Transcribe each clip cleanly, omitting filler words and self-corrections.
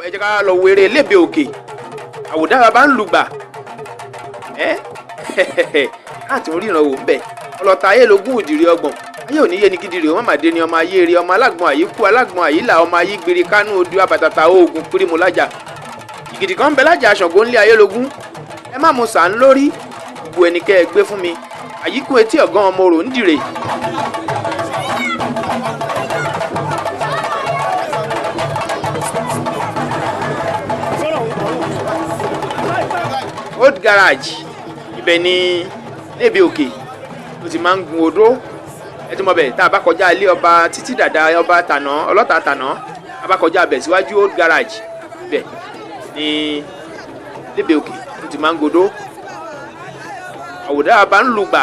ẹ jẹ́ ká lọ wo Ere Lebe òkè àwòdá bàbá ń lùgbà láti ríran wò ń bẹ̀ ọlọ́ta ayé lógún òdìrí ọgbọ̀n ayé òní yé ni gidire ọmọ màdé ni ọmọ ayé rí ọmọ alágbọ̀n àyíkú alágbọ̀n àyílà ọmọ ayé gbére kánú odò àbàtàtà oògùn pírímù lájà ìgìdì kan ń bẹ lájà aṣọ̀gbó ńlẹ̀ ayé lógún ẹ má mu sàn lórí gbogbo ẹnikẹ́ ẹ gbé fún mi àyíkú etí ọ̀gán ọmọ orò ń dìrè. Old garage ibẹ̀ ni Lebe òkè tó ti máa ń gun odó ẹ ti mọ bẹ̀ tá a bá kọjá ilé ọba títí dàda ọba tànà ọlọ́ta tànà a bá kọjá bẹ̀ síwájú old garage ibẹ̀ ni Lebe òkè tó ti máa ń godó àwòdá bá ń lùgbà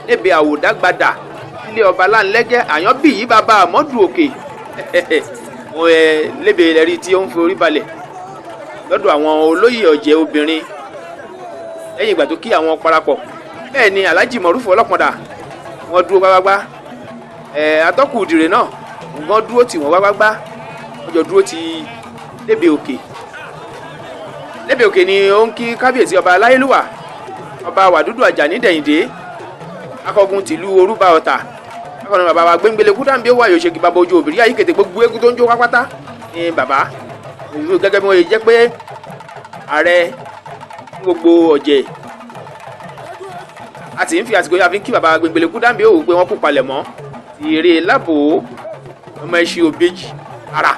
Lebe àwòdá gbadà ilé ọba láńlẹ́gẹ́ àyànbí yìí bàbá àmọ́dù òkè wọn Lebe lẹ́rí tí ó ń fi orí balẹ̀ lọ́dọ̀ àwọn olóyè ọ̀jẹ̀ obìnrin lẹ́yìn ìgbà tó kí àwọn parapọ̀ bẹ́ẹ̀ ni Alhaji Mọ̀rúfù ọlọ́pọ̀dà wọ́n dúró gbágbágbá atọ́kù ìdìrè náà wọ́n dúró tì wọ́n gbágbágbá wọ́n jọ dúró ti Lebe òkè. Lebe òkè ni ó ń kí kábíyèsí ọba aláyélúwà ọba wàdúdù àjàní dẹ̀yìndé akọgun tìlú orúbá ọ̀tà akọni bàbá wa gbẹ́ngbẹ́lẹ́ kúdàmbí ó wà yóò ṣe kí bàbá ojú òbírí ayé kété gbogbo eégún tó ń jó pápátá ni bàbá gẹ́gẹ́ bí wọ́n yẹ jẹ́ pé ààrẹ gbogbo ọ̀jẹ̀ a ti ń fi àsìkò yà fi ń kí bàbá gbẹngbẹlẹ kúdàmbí ó pé wọ́n kú palẹ̀ mọ́ ti eré lábò ọmọ ẹṣin òbejì ara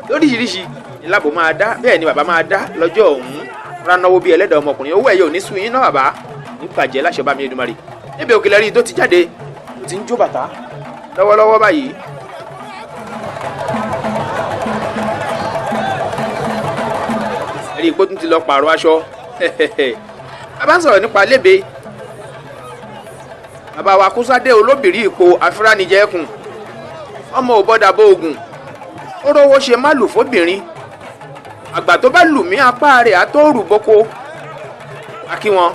lóríṣiríṣi ni lábò máa dá bẹ́ẹ̀ ni bàbá máa dá lọ́jọ́ ọ̀hún ránáwó bíi ẹlẹ́dàá ọmọkùnrin owó ẹ̀yẹ òní sùn yín náà bàbá ń bàjẹ́ láṣẹ bá mi Èdùmàrè. Lebe òkè lẹ́rìí tó ti jáde tó ti ń jó bàtà lọ́wọ́lọ́wọ́ báyìí. ẹ̀rí ipò tún ti lọ pààrọ̀ aṣọ a bá ń sọ̀rọ̀ nípa Lebe bàbá wa Kúsádé olóbìrí ipò afíranijẹ́kùn ọmọ òbọ̀dàbọ̀ ogun ó rówó ṣe má lù fóbìnrin àgbà tó bá lù mí apá rẹ̀ àtòrù boko akí wọn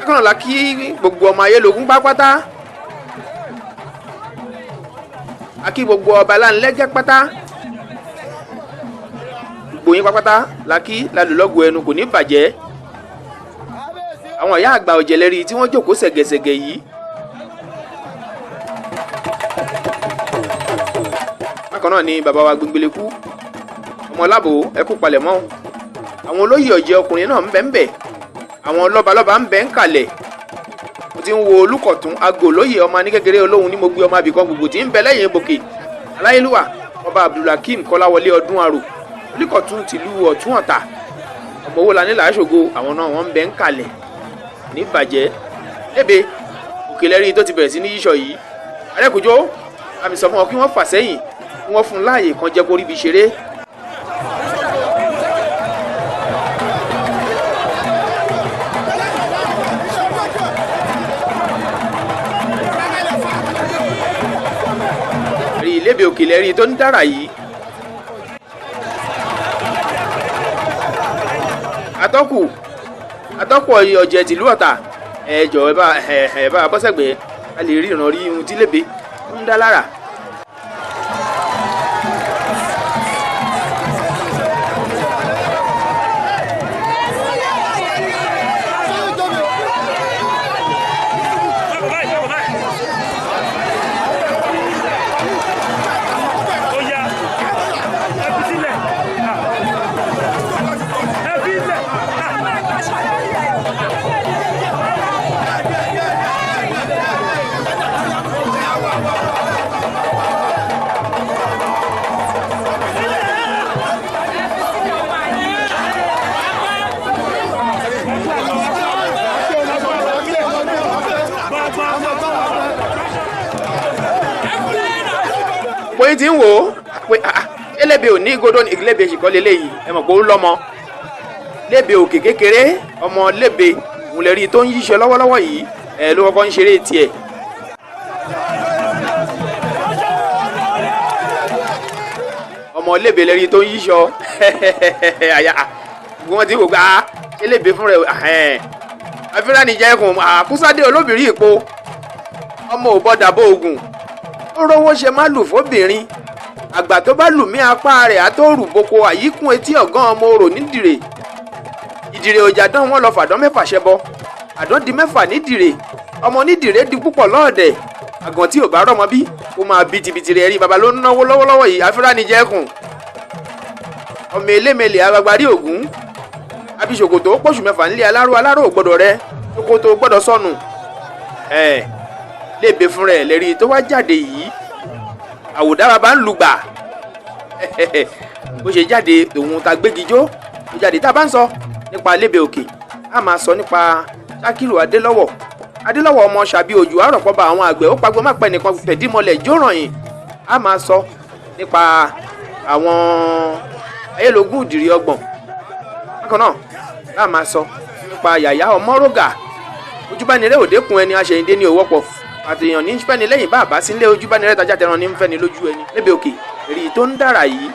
akọ́nà la kí gbogbo ọmọ ayélogún pápátá akí gbogbo ọba láńlẹ́gẹ́ pátá gbogbo yín pápátá la kí lálùlọ́gùn ẹnu kò ní bàjẹ́ àwọn ìyá àgbà ọ̀jẹ̀lẹ́rì tí wọ́n jókòó ṣẹ̀gẹ̀ṣẹ̀gẹ̀ yìí bákan náà ni bàbá wa gbẹngbẹlẹ́kú ọmọ lábò ẹkú palẹ̀ mọ́ àwọn olóyè ọ̀jẹ̀ ọkùnrin náà ń bẹ ń bẹ àwọn lọ́balọ́ba ń bẹ ń kalẹ̀ mo ti ń wo Olúkọ̀tún agbo olóyè ọmọ aníkékeré olóhùn ní mo gbé ọmọ abìkan gbogbo tí ń bẹ lẹ́yìn ebòkè aláyélúwà ọba Abdulhakeem Kọ́láwọlé ọdún àrò Olúkọ̀tún tìlú Ọ̀tún Ọ̀tà ọmọ owó lanilà Àṣògo àwọn náà wọ́n ń bẹ ń kalẹ̀ ní bàjẹ́. Lebe òkè lẹ́rìí tó ti bẹ̀rẹ̀ sí ní yíṣọ yìí arẹ́kùjọ́ àmì sọ fún wọn kí wọ́n fà sẹ́yìn kí wọ́n fún láàyè kan jẹ́ kórí bí ṣeré. Lebe òkè lẹ́rìí tó ń dára yìí atọ́kù ọ̀jẹ̀ tìlú Ọ̀tà ẹ jọ̀ọ́ ẹ bá bọ́sẹ̀gbẹ́ a lè rí ìran rí ohun tí Lebe ń dá lára. pé tí ń wò ó pé Lebe ò ní godó ní Lebe ṣìkọ́ lélẹ́yìí ẹ mọ̀ pé ó lọ́mọ Lebe òkè kékeré ọmọ Lebe òun lè rí tó ń yíṣẹ́ lọ́wọ́lọ́wọ́ yìí ló kọ́kọ́ ń ṣeré tiẹ̀. ọmọ Lebe lè rí tó ń yíṣọ́ àyà wọ́n ti wò gbà Lebe fún rẹ̀ afíranijẹ́kùn Kúsádé olóbìrí ipò ọmọ òbọ̀dàbọ̀ ogun ó rówó ṣe má lù fóbìnrin àgbà tó bá lù mí apá rẹ̀ á tó rù boko àyíkún etí ọ̀gán ọmọ orò nídìrè ìdìrè òjàdán wọn lọ fàdán 6 ṣẹbọ àdán di 6 nídìrè ọmọ nídìrè di púpọ̀ lọ́ọ̀dẹ̀ àgàn tí ò bá rọ́mọ bí ó máa bí tibitì rẹ̀ rí baba ló ń náwó lọ́wọ́lọ́wọ́ yìí afúránijẹ́kùn ọmọ elémèlè agbárí ògún abisokoto pọ̀ṣù 6 nílé aláró ò gbọ́dọ̀ rẹ sokoto gbọ́dọ̀ sọnù Lebe fún rẹ̀ lẹ́rí tó wá jáde yìí àwòdá baba ń lùgbà bó ṣe jáde òun ta gbégijó ó jáde tá a bá ń sọ nípa Lebe òkè a máa sọ nípa Sakiru Adélọ́wọ̀ ọmọ ṣàbí òjò àròpọ̀ba àwọn àgbẹ̀ ó pagbo má pẹ́ nìkan fẹ̀dímọlẹ̀ jórànyìn a máa sọ nípa àwọn ayélogún ìdìrí ọgbọ̀n bákan náà a máa sọ nípa yàyà ọmọrógà ojúbánirẹ́ òdekùn ẹni aṣèyìndé ní òwò pọ̀ àtìyàn ní fẹ́ni lẹ́yìn bá àbá sílé ojúbánirẹ́ tajà tẹran ní fẹ́ni lójú ẹni Lebe òkè èrì tó ń dára yìí.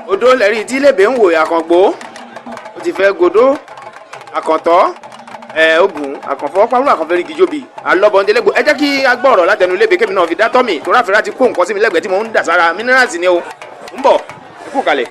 Godó lẹ́rìí tí Lebe ń wò àkàngbò ó ti fẹ́ godó àkàntọ́ ogun àkànfọ́ pàrọ̀ àkànfẹ́rí gíjóbi alọ́bọ̀ndẹ́lẹ́gbò ẹ jẹ́ kí a gbọ́ ọ̀rọ̀ látẹnu Lebe kébì náà fi dá tọ́mì tó ráfẹ́rá ti kó nǹkan sí mi lẹ́gbẹ̀ẹ́ tí mo ń dà sára minerals ni o ń bọ̀ ẹ kú kalẹ̀.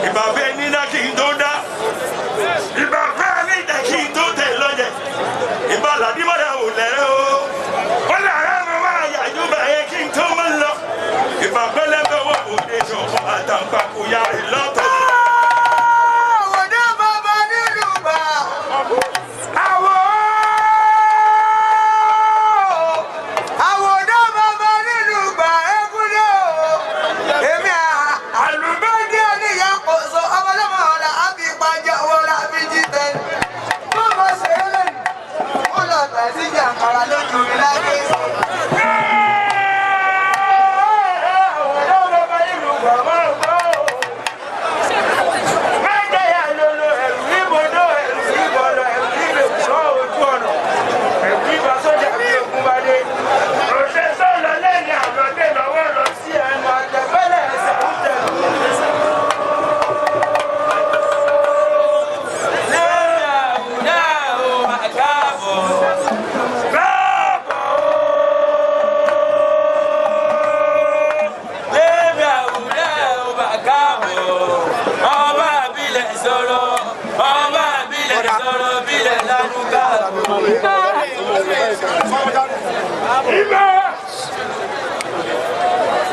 Ìbàfẹ́ níná kí n tó dá, ìbàfẹ́ níná kí n tó tẹ̀ lọ́jẹ̀, ìbàlàdí mọ́dà ò lẹ́rẹ́ o, wọ́n làárẹ̀ mọ́ máa yàjú bẹ̀rẹ̀ kí n tó mọ́ lọ, ìbàfẹ́ lẹ́bẹ̀ wọ́n kò dé ṣọ̀fọ̀ àtàǹpàkò yàrá lọ́tọ̀.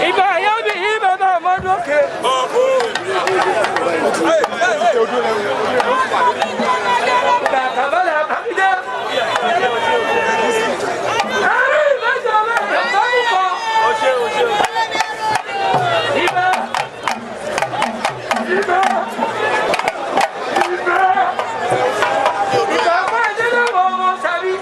Iba yóò bí ibà bá mọ́dún òkè. Kàbálà kàbídé. Ààrẹ ìgbésẹ̀ mẹ́rin sọ́yìn kan. Ibà. Ibà. Ibà. Ibà fún ìdílé wọn sábì.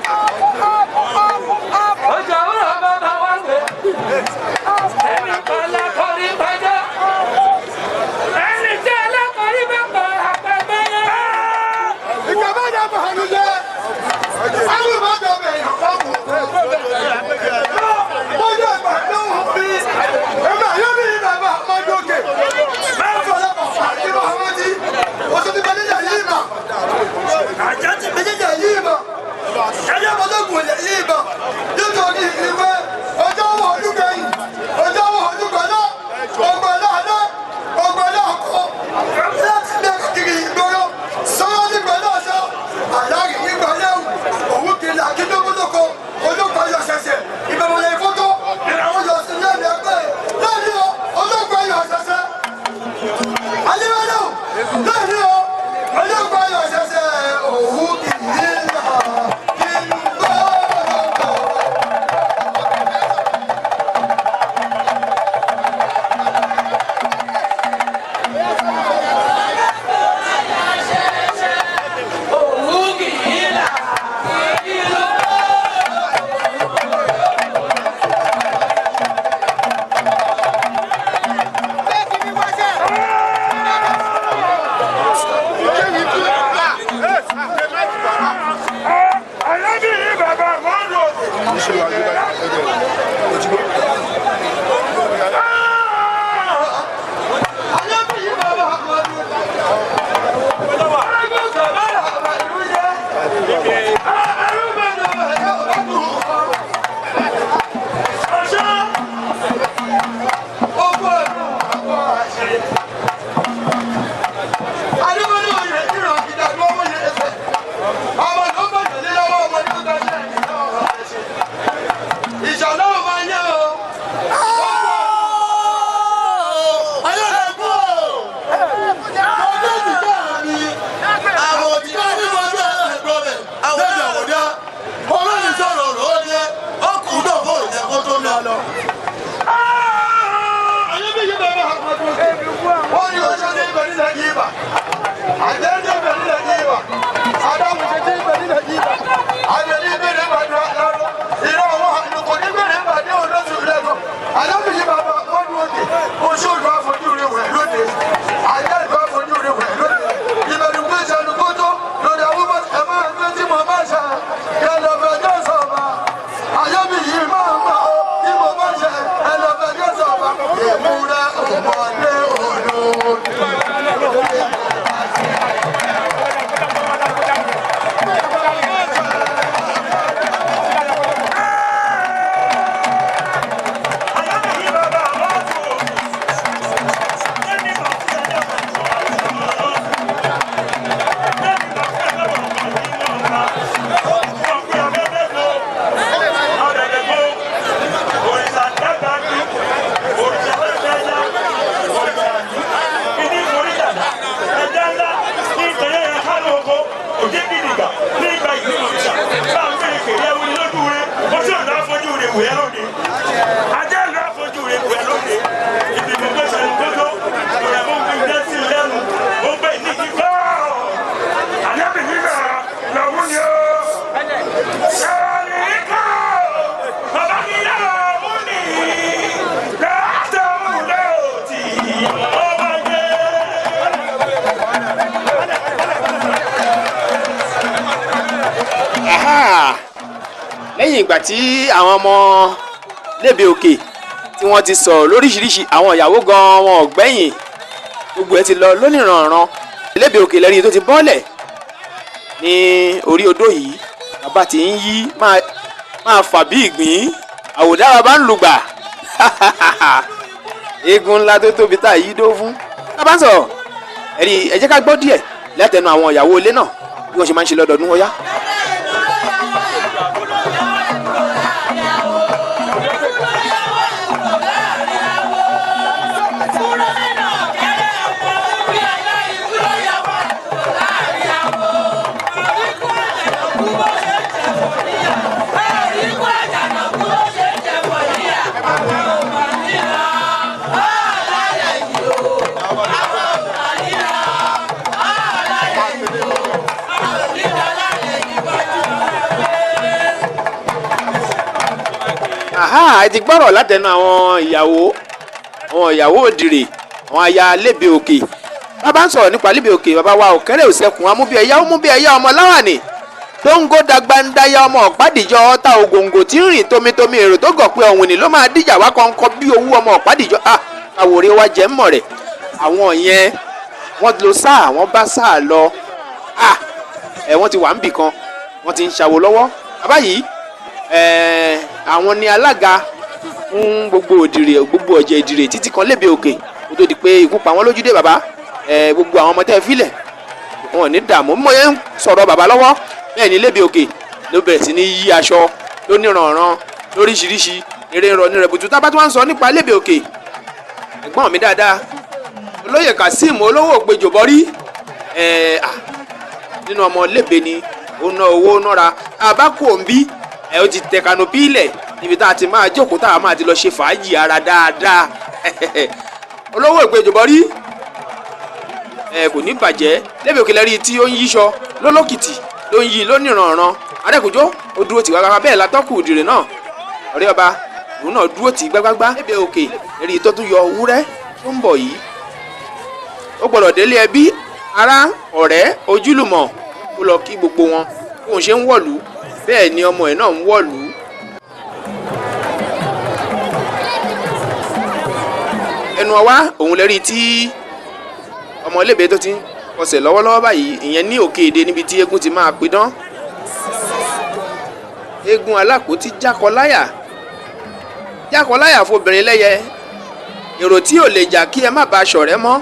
lẹ́yìn ìgbà tí àwọn ọmọ Lebe Òkè tí wọ́n ti sọ̀rọ̀ lóríṣiríṣi àwọn ìyàwó gan wọn ò gbẹ̀yìn gbogbo ẹ̀ ti lọ lónìrànràn Lebe Òkè lẹ́rìí tó ti bọ́lẹ̀ ní orí odó yìí bàbá tí ń yí máa fà bí ìgbín àwòdà bàbá ń lùgbà eégún ńlá tó tóbi tá yìí dó fún bàbá ń sọ̀rọ̀ ẹ̀rí ẹ jẹ́ ká gbọ́ díẹ̀ látẹnu àwọn ìyàwó ilé náà bí wọ́n ṣe máa ń ṣe lọ́dọọdún wọ́n yá. ẹ ti gbọ́rọ̀ látẹnu àwọn ìyàwó òdìrè àwọn aya Lebe Òkè bàbá ń sọ̀rọ̀ nípa Lebe Òkè bàbá wa òkèrè òsẹ̀kùn amúbíẹ̀yà ọmúbíẹ̀yà ọmọ láwàní tó ń gó dagbandaya ọmọ ọ̀pádìjọ ọ̀tá ògòǹgò tí ń rìn tómitómi èrò tó gọ̀ pé ọ̀hún ni ló máa díjà wá kọ́ńkọ́ bí owó ọmọ ọ̀pádìjọ àwòrè wa jẹ́ mọ̀ rẹ̀ àwọn yẹn wọ́n lo sáà wọ́n bá sáà lọ wọ́n ti wà ń bì kan wọ́n ti ń ṣàwò lọ́wọ́ bàbá yìí àwọn ni alága fún gbogbo òdìrè gbogbo ọ̀jẹ̀ ìdìrè títí kan Lebe Òkè kó tó di pé ikú pa wọ́n lójúdé bàbá gbogbo àwọn ọmọ tẹ́ ẹ filẹ̀ wọn ò ní dààmú mọ́ ẹ ń sọ̀rọ̀ bàbá lọ́wọ́ bẹ́ẹ̀ ni Lebe Òkè ló bẹ̀rẹ̀ sí ní yí aṣọ lóníranran lóríṣiríṣi eré ń rọ ní rẹ̀bùtù tá a bá tún wá ń sọ nípa Lebe Òkè ẹ̀gbọ́n mi dáadáa olóyè Kazeem olówó ògbèjò bọ́rí nínú ọmọ Lebe ni ó ná owó nára àbákò ń bí ó ti tẹ kanopi ilẹ̀ níbi tá a ti máa jókòó tá a máa ti lọ ṣe fàájì ara dáadáa olówó ìgbèjò bọ́rí kò ní bàjẹ́ Lebe Òkè lẹ́rìí tí ó ń yíṣọ lólókìtì ló ń yí lóníranran adẹ́kùnjọ́ ó dúró tì gbágbá bẹ́ẹ̀ látọ́kù òdìrè náà ọ̀rẹ́ ọba òun náà dúró tì gbágbá Lebe Òkè lẹ́rìí tó tún yọ wúrẹ́ tó ń bọ̀ yìí ó gbọ́dọ̀ délé ẹbí ará ọ̀rẹ́ ojúlùmọ̀ kó lọ kí gbogbo wọn bóun ṣe ń wọ̀lú bẹ́ẹ̀ ni ọmọ ẹ̀ náà ń wọ̀lú. ẹnu ọwá òun lẹ́rìí tí ọmọ Lebe tó ti ń kọsẹ̀ lọ́wọ́lọ́wọ́ báyìí ìyẹn ní òkè èdè níbi tí eégún ti máa pidán. eégún alákòótí jákọláyà fobìnrin lẹ́yẹ èrò tí ò lè jà kí ẹ má bá ṣọ̀rẹ́ mọ́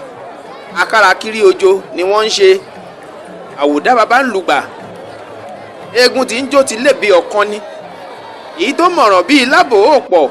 akárakiri ojo ni wọ́n ń ṣe àwòdá bàbá ń lùgbà eégún tí ń jó ti Lebe ọ̀kan ni èyí tó mọ̀ràn bíi lábò ó pọ̀.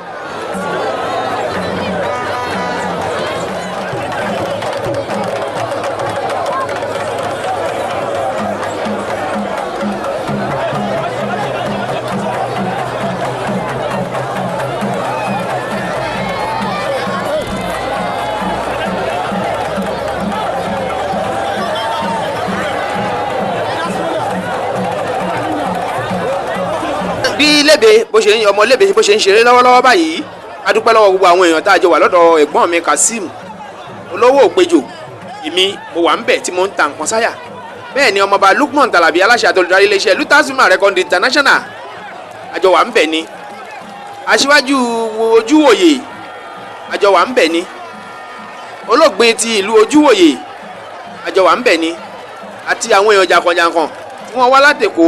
Lebe bó ṣe ń ọmọ Lebe bó ṣe ń ṣeré lọ́wọ́lọ́wọ́ báyìí a dúpẹ́ lọ́wọ́ gbogbo àwọn èèyàn tá a jọ wà lọ́dọ̀ ẹ̀gbọ́n mi Kasim olówó òpejò èmi mo wà ń bẹ̀ tí mo ń ta nǹkan sáyà bẹ́ẹ̀ ni ọmọọba Lukman Talabi aláṣẹ àtolùdarí iléeṣẹ́ Lutasima Record International àjọ wà ń bẹ̀ ni aṣíwájú ojúwòye àjọ wà ń bẹ̀ ni olóògbé ti ìlú ojúwòye àjọ wà ń bẹ̀ ni àti àwọn èèyàn jàǹkànjàǹkàn tí wọ́n wá láti Èkó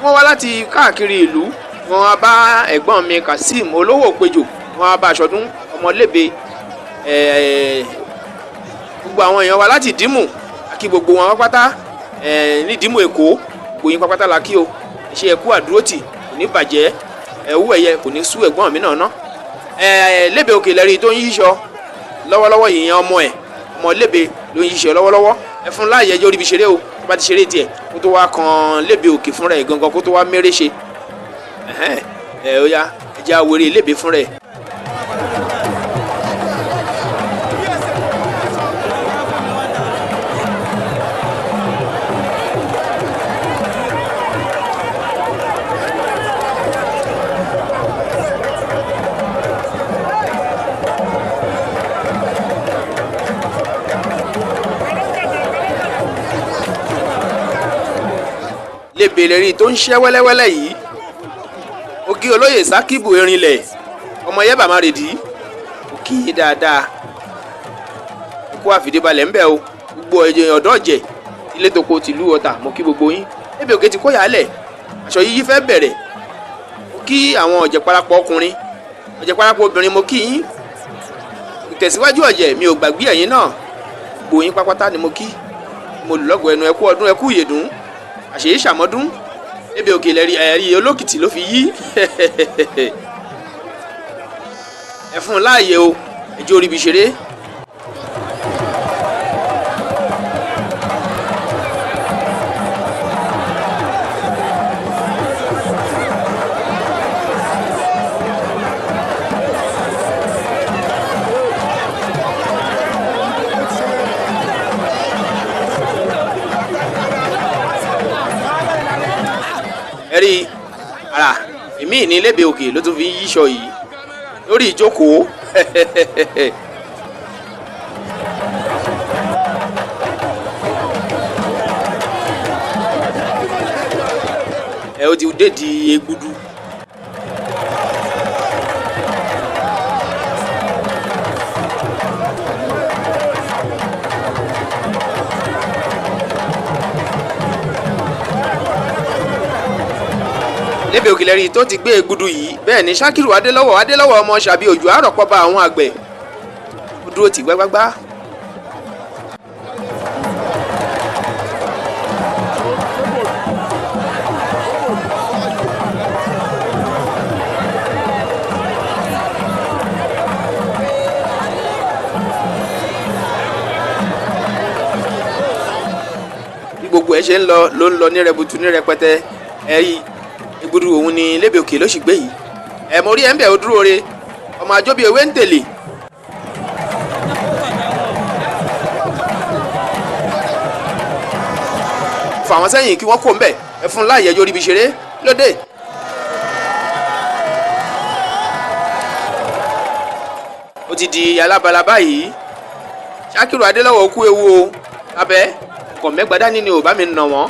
wọ́n wá láti káàkiri ìlú wọ́n wá bá ẹ̀gbọ́n mi Kasim olówó òpejò wọ́n wá bá aṣọ́dún ọmọ Lebe gbogbo àwọn èèyàn wa láti Ìdímù àkí gbogbo wọn pátá ní Ìdímù Èkó gbogbo yín pátá la kí o ṣe ẹkú àdúrótì kò ní bàjẹ́ ẹ̀wú ẹ̀yẹ kò ní sú ẹ̀gbọ́n mi náà ná Lebe òkè lẹ́rìí tó ń yíṣọ lọ́wọ́lọ́wọ́ ìyẹn ọmọ Lebe ló ń yíṣọ lọ́wọ́lọ́wọ́ ẹ fún láàyè ẹjọ́ oríbi ṣeré o tó bá ti ṣeré tiẹ̀ kó tó wá kan Lebe òkè fúnra ẹ̀ gangan kó tó wá méré ṣe ó yá ẹjẹ́ àwòrán Lebe fúnra ẹ̀. Lebe lẹ́rìí tó ń ṣẹ́ wẹ́lẹ́wẹ́lẹ́ yìí ó kí olóyè Sakibu Erinlẹ̀ ọmọ Yẹ́bà Márèdí ó kí i dáadáa ó kó àfìdíbalẹ̀ ńbẹ́ o gbogbo ọ̀dọ́ ọ̀jẹ̀ ilé tó kó tìlú Ọ̀tà mo kí gbogbo yín Lebe òkè ti kó yàálẹ̀ aṣọ yíyí fẹ́ bẹ̀rẹ̀ ó kí àwọn ọ̀jẹ̀ parapọ̀ ọkùnrin ọ̀jẹ̀ parapọ̀ obìnrin mo kí yín ìtẹ̀síwájú ọ̀jẹ̀ mi ò gbàgbé ẹ̀yin náà gbogbo yín pápátá ni mo kí mo lù lọ́gọ̀ ẹnu ẹkú ọdún ẹkú ìyèdún àṣèyí ṣàmọ́dún Lebe òkè ẹ̀rí olókìtì ló fi yí ẹ fún un láàyè o ẹjọ́ oríbi ṣeré. ẹ̀rí ara èmi ní Lebe òkè ló tún fi ń yíṣọ yìí lórí ìjókòó ó ti dé di egbudu Lebe òkè lẹ́rìí tó ti gbé egbudu yìí bẹ́ẹ̀ ni Sakiru Adélọ́wọ̀ ọmọ Ṣàbí Òjò àròpọ̀ba àwọn àgbẹ̀ ó dúró tì gbágbágbá. bí gbogbo ẹ ṣe ń lọ ló ń lọ ní rẹbutu ní rẹpẹtẹ ẹ̀rí ìgbúdú òun ni Lebe òkè ló sì gbé yìí mo rí ẹ̀ ń bẹ̀ ó dúró re ọmọ àjọbí ewé ń tèlè. fà wọ́n sẹ́yìn kí wọ́n kó ń bẹ̀ ẹ fún láàyè ẹjọ́ oríbi ṣeré lóde. ó ti di alábala báyìí Sakiru Adélọ́wọ̀ kú ewu o abẹ́ kọ̀ mẹ́gbàdá ní ni ò bá mi nà wọ́n.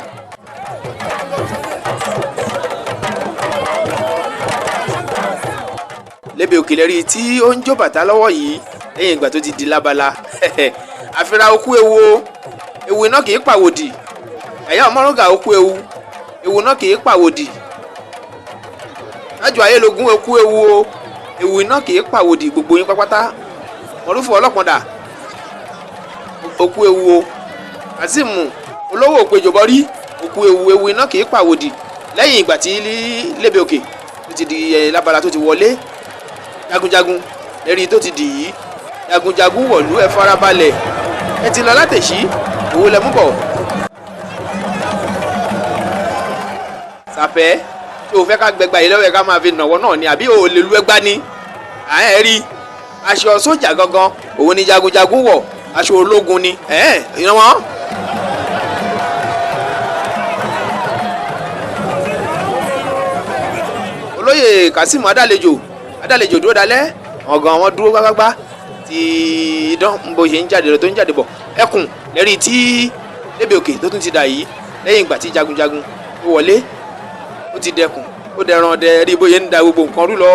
Lebe òkè lẹ́rìí tí ó ń jó bàtà lọ́wọ́ yìí lẹ́yìn ìgbà tó ti di lábala àfihàn okú ewu iná kì í pàwòdì ẹ̀yà ọmọrúgà okú ewu iná kì í pàwòdì tájù ayélujára okú ewu iná kì í pàwòdì gbogbo yín pápátá mọ̀rúfù ọlọ́pọ̀dà okú ewu Kasim olówó òpejò bọ́rí okú ewu iná kì í pàwòdì lẹ́yìn ìgbà tí Lebe òkè tó ti di lábala tó ti wọlé jagunjagun lẹ́rìí tó ti dì yìí jagunjagun wọ̀lú ẹ farabalẹ̀ ẹ ti lọ látẹ̀sí owó lẹ mú bọ̀. Sàfẹ́ tí o fẹ́ ká gbẹgba yìí lọ́wọ́ ẹ ká máa fi nàwọ́ náà ni àbí o lè lu ẹgbá ni ẹ rí aṣọ sójà gangan òun ni jagunjagun wọ̀ aṣọ ológun ni ìran wọn. olóyè Kasim Adálejò dúró dalẹ̀ ọ̀gàn wọn dúró gbágbágbá tí idán bó ṣe ń jáde lọ tó ń jáde bọ̀ ẹkùn lẹ́rìí tí Lébè Òkè tó tún ti dà yìí lẹ́yìn ìgbà tí jagunjagun ó wọlé ó ti dẹkùn ó dẹran ọdẹ rí bóyá ń da gbogbo nǹkan rú lọ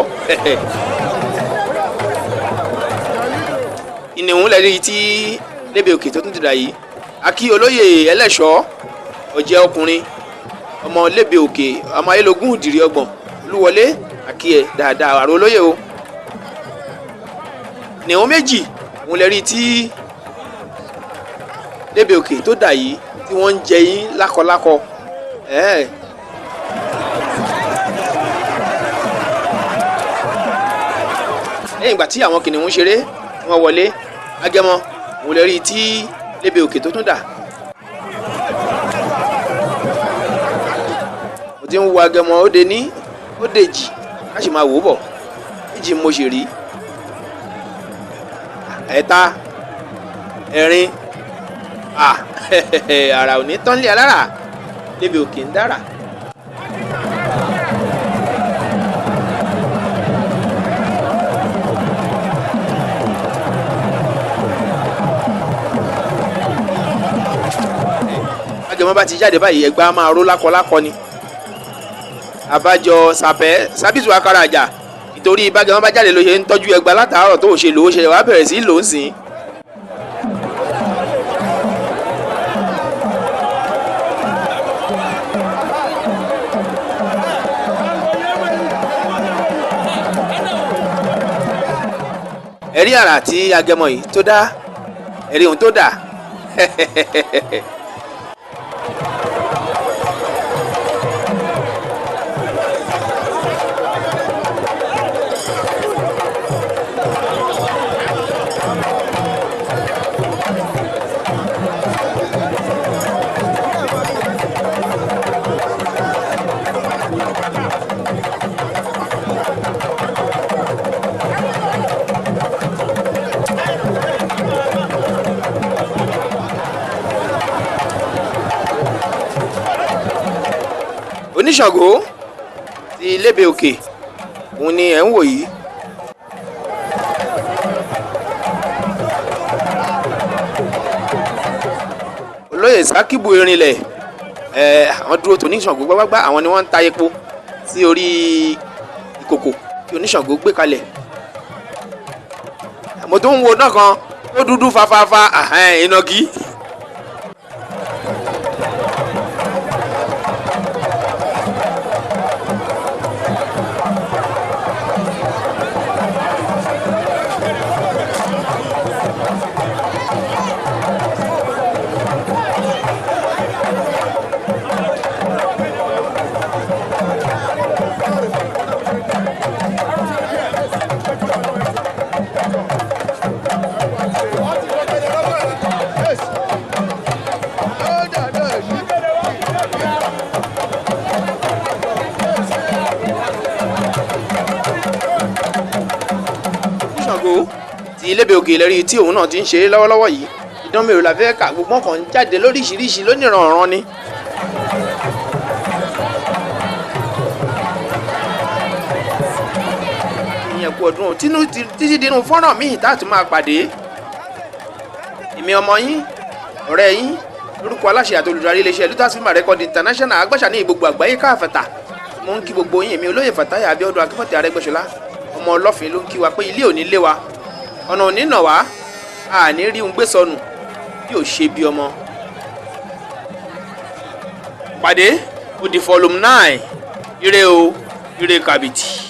ìnìhùn lẹ́rìí tí Lébè Òkè tó tún ti dà yìí akí olóyè Ẹlẹ́ṣọ́ ọ̀jẹ̀ ọkùnrin ọmọ Lébè Òkè ọmọ ayélogún ìdìrí ọgbọ̀n Olúwọlé akí ẹ dáadáa àrò olóyè o ìnìhùn méjì òun lẹ́rìí tí Lébè Òkè tó dà yìí tí wọ́n ń jẹ yín lákọlákọ lẹ́yìn ìgbà tí àwọn kìnìún ṣeré wọ́n wọlé Agẹmọ òun lẹ́rìí tí Lébè Òkè tó tún dà mo ti ń wo Agẹmọ ó de ní ó dèjì ká sì máa wò ó bọ̀ méjì mo sì rí ẹ̀ta ẹ̀rin àrà ò ní tán lé alára Lébè Òkè ń dára. Agẹmọ bá ti jáde báyìí ẹgbàá máa ró lákọlákọ ni àbájọ sábìsù akarajà nítorí bágẹmọ bá jáde ló ṣe ń tọ́jú ẹgbàá látàárọ̀ tó ṣe lò ó ṣe wàá bẹ̀rẹ̀ sí lò ó sìn. ẹ̀rí àrà tí Agẹmọ yìí tó dá ẹ̀rí ohun tó dà Oníṣàngó ti Lébè Òkè òun ni ẹ̀ ń wò yìí olóyè Sákìbù Erinlẹ̀ àwọn dúró tó Oníṣàngó gbágbágbá àwọn ni wọ́n ń ta epo sí orí ìkòkò tí Oníṣàngó gbé kalẹ̀ mo tún ń wo náà kan tó dúdú fafafa ìnàgí. Ti Lébè Òkè lẹ́rìí tí òun náà ti ń ṣe lọ́wọ́lọ́wọ́ yìí idán mèrò la fẹ́ kà gbogbo kan jáde lóríṣiríṣi lónìrànràn ni. ìyẹn kú ọdún títí dínú fọ́nrán míì tá a tún máa pàdé èmi ọmọ yín ọ̀rẹ́ yín lórúkọ aláṣẹ àti olùdarí iléeṣẹ́ Lucasfilm Record International agbáṣà ní gbogbo àgbáyé káfẹ́tà mo ń kí gbogbo yín èmi olóyè Fatai Abíọ́dún Akínfọ̀tì Arẹ́gbẹ́ṣọlá ọmọ ọlọ́fin ló ń kí wa pé ilé òní lé wa ọ̀nà òní nà wá àní rí un gbé sọnù yóò ṣe bí ọmọ. pàdé ó di volume 9 ire o ire kàbìtì.